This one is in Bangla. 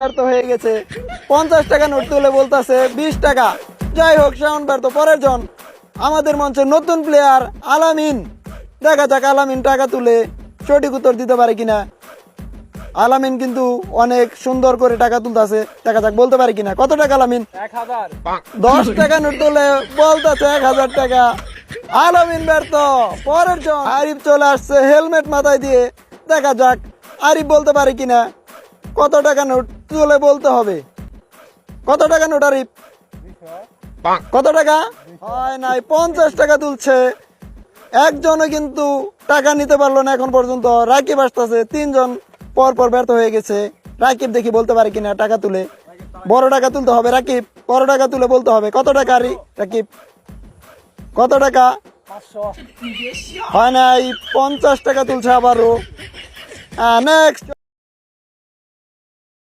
ব্যর্থ হয়ে গেছে। 50 টাকা নোট তুলে বলতেছে 20 টাকা। যাই হোক, শাওন ব্যর্থ। পরের জন আমাদের মঞ্চে নতুন প্লেয়ার আলামিন। দেখা যাক আলামিন টাকা তুলে সঠিক উত্তর দিতে পারে কিনা। আলামিন কিন্তু অনেক সুন্দর করে টাকা তুলতেছে, দেখা যাক বলতে পারে কিনা। কত টাকা আলামিন? 1000। 10 টাকা নোট তুলে বলতেছে 1000 টাকা। আলামিন ব্যর্থ। পরের জন আরিফ চলে আসছে হেলমেট মাথায় দিয়ে। দেখা যাক আরিফ বলতে পারে কিনা। কত টাকা নোট তুলে বলতে হবে। কত টাকা নোট আরিফ? কত টাকা? হয় নাই, 50 টাকা তুলছে। একজনও কিন্তু টাকা নিতে পারলো না এখন পর্যন্ত। রাকিব আসতেছে। 3 জন পর পর ব্যর্থ হয়ে গেছে। রাকিব দেখি বলতে পারে কিনা টাকা তুলে। বড় টাকা তুলতে হবে রাকিব, বড় টাকা তুলে বলতে হবে। কত টাকা রাকিব? কত টাকা? 500। হয় নাই, 50 টাকা তুলছে আবারও। নেক্সট